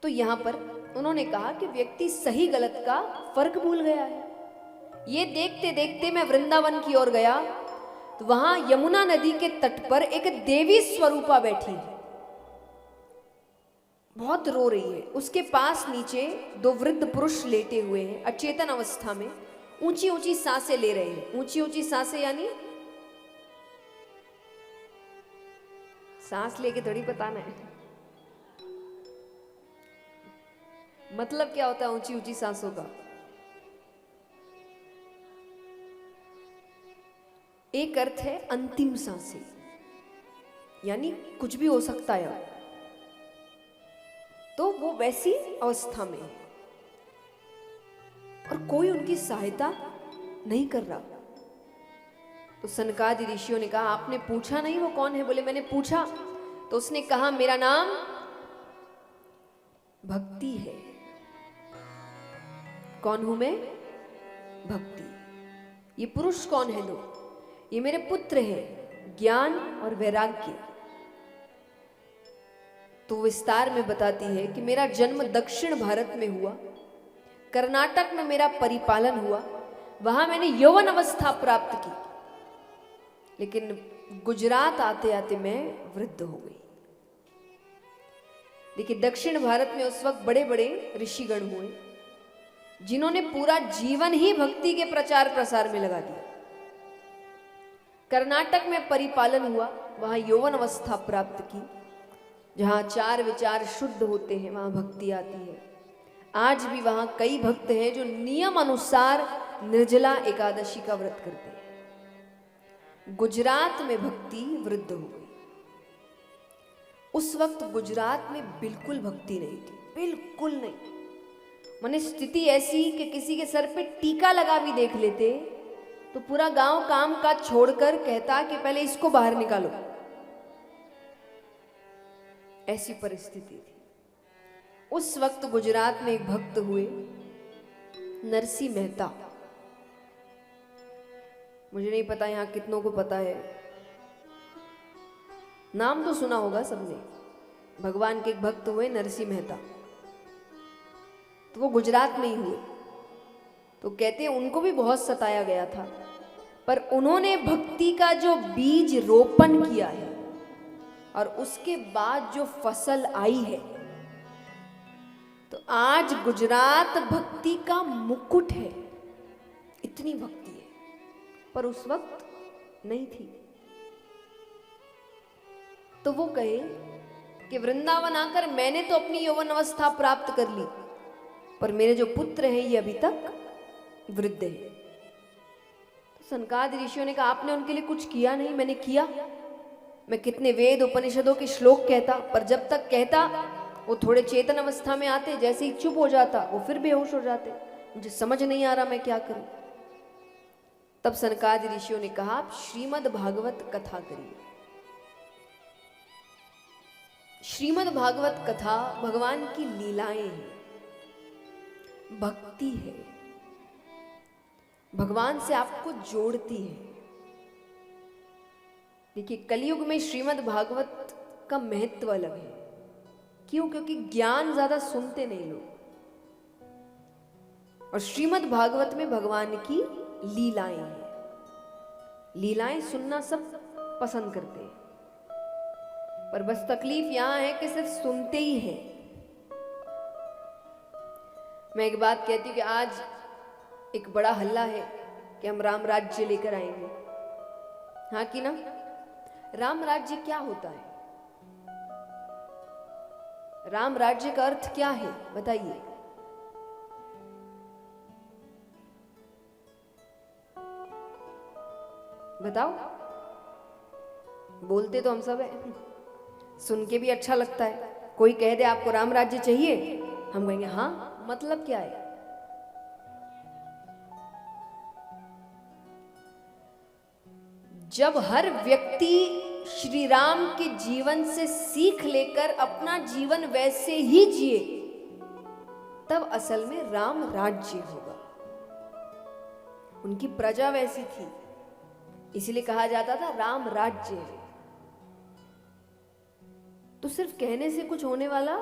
तो यहां पर उन्होंने कहा कि व्यक्ति सही गलत का फर्क भूल गया है। ये देखते देखते मैं वृंदावन की ओर गया तो वहां यमुना नदी के तट पर एक देवी स्वरूपा बैठी है, बहुत रो रही है। उसके पास नीचे दो वृद्ध पुरुष लेटे हुए हैं, अचेतन अवस्था में, ऊंची ऊंची सांसें ले रहे हैं। ऊंची ऊंची सांसें यानी सांस लेके थोड़ी बताना है, मतलब क्या होता है ऊंची ऊंची सांसों का। एक अर्थ है अंतिम सांसें, यानी कुछ भी हो सकता है, तो वो वैसी अवस्था में है और कोई उनकी सहायता नहीं कर रहा। तो सनकादि ऋषियों ने कहा आपने पूछा नहीं वो कौन है? बोले मैंने पूछा। तो उसने कहा मेरा नाम भक्ति है। कौन हूं मैं? भक्ति। ये पुरुष कौन है? दो, ये मेरे पुत्र हैं, ज्ञान और वैराग्य। तो विस्तार में बताती है कि मेरा जन्म दक्षिण भारत में हुआ, कर्नाटक में मेरा परिपालन हुआ, वहां मैंने यौवन अवस्था प्राप्त की, लेकिन गुजरात आते आते मैं वृद्ध हो गई। देखिए दक्षिण भारत में उस वक्त बड़े बड़े ऋषिगण हुए जिन्होंने पूरा जीवन ही भक्ति के प्रचार प्रसार में लगा दिया। कर्नाटक में परिपालन हुआ, वहां यौवन अवस्था प्राप्त की, जहां चार विचार शुद्ध होते हैं वहां भक्ति आती है। आज भी वहां कई भक्त हैं जो नियम अनुसार निर्जला एकादशी का व्रत करते हैं। गुजरात में भक्ति वृद्ध हो गई। उस वक्त गुजरात में बिल्कुल भक्ति नहीं थी, बिल्कुल नहीं। माने स्थिति ऐसी कि किसी के सर पे टीका लगा भी देख लेते तो पूरा गांव काम काज छोड़कर कहता कि पहले इसको बाहर निकालो। ऐसी परिस्थिति थी। उस वक्त गुजरात में एक भक्त हुए नरसिंह मेहता। मुझे नहीं पता यहां कितनों को पता है, नाम तो सुना होगा सबने। भगवान के एक भक्त हुए नरसिंह मेहता, तो वो गुजरात में ही हुए। तो कहते हैं उनको भी बहुत सताया गया था, पर उन्होंने भक्ति का जो बीज रोपण किया है और उसके बाद जो फसल आई है, तो आज गुजरात भक्ति का मुकुट है। इतनी भक्ति है, पर उस वक्त नहीं थी। तो वो कहे कि वृंदावन आकर मैंने तो अपनी यौवन अवस्था प्राप्त कर ली, पर मेरे जो पुत्र हैं ये अभी तक वृद्ध है। तो सनकादि ऋषियों ने कहा आपने उनके लिए कुछ किया नहीं। मैंने किया, मैं कितने वेद उपनिषदों के श्लोक कहता, पर जब तक कहता वो थोड़े चेतन अवस्था में आते, जैसे ही चुप हो जाता वो फिर बेहोश हो जाते। मुझे समझ नहीं आ रहा मैं क्या करूं। तब सनकादि ऋषियों ने कहा आप श्रीमद् भागवत कथा करिए। श्रीमद् भागवत कथा भगवान की लीलाएं हैं, भक्ति है, भगवान से आपको जोड़ती है। देखिए कलयुग में श्रीमद् भागवत का महत्व अलग है। क्यों? क्योंकि ज्ञान ज्यादा सुनते नहीं लोग, और श्रीमद् भागवत में भगवान की लीलाएं हैं। लीलाएं सुनना सब पसंद करते हैं, पर बस तकलीफ यहां है कि सिर्फ सुनते ही हैं। मैं एक बात कहती हूँ कि आज एक बड़ा हल्ला है कि हम राम राज्य लेकर आएंगे। हाँ कि ना? राम राज्य क्या होता है? राम राज्य का अर्थ क्या है बताइए? बताओ। बोलते तो हम सब है, सुन के भी अच्छा लगता है। कोई कह दे आपको राम राज्य चाहिए, हम कहेंगे हाँ, मतलब क्या है? जब हर व्यक्ति श्री राम के जीवन से सीख लेकर अपना जीवन वैसे ही जिए, तब असल में राम राज्य होगा। उनकी प्रजा वैसी थी, इसलिए कहा जाता था राम राज्य है। तो सिर्फ कहने से कुछ होने वाला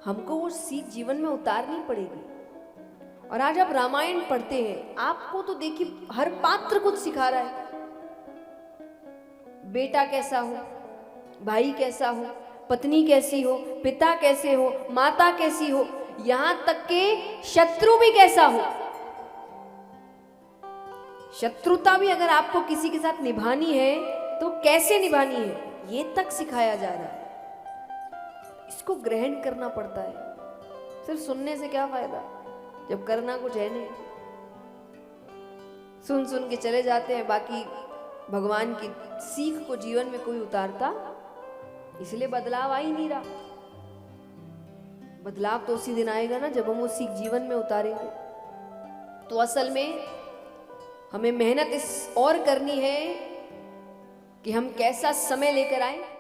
हमको वो सीख जीवन में उतारनी पड़ेगी। और आज आप रामायण पढ़ते हैं, आपको तो देखिए हर पात्र कुछ सिखा रहा है। बेटा कैसा हो, भाई कैसा हो, पत्नी कैसी हो, पिता कैसे हो, माता कैसी हो, यहां तक के शत्रु भी कैसा हो। शत्रुता भी अगर आपको किसी के साथ निभानी है तो कैसे निभानी है, ये तक सिखाया जा रहा है। इसको ग्रहण करना पड़ता है। सिर्फ सुनने से क्या फायदा जब करना कुछ है नहीं। सुन सुन के चले जाते हैं, बाकी भगवान की सीख को जीवन में कोई उतारता, इसलिए बदलाव आ ही नहीं रहा। बदलाव तो उसी दिन आएगा ना जब हम वो सीख जीवन में उतारेंगे। तो असल में हमें मेहनत इस और करनी है कि हम कैसा समय लेकर आए।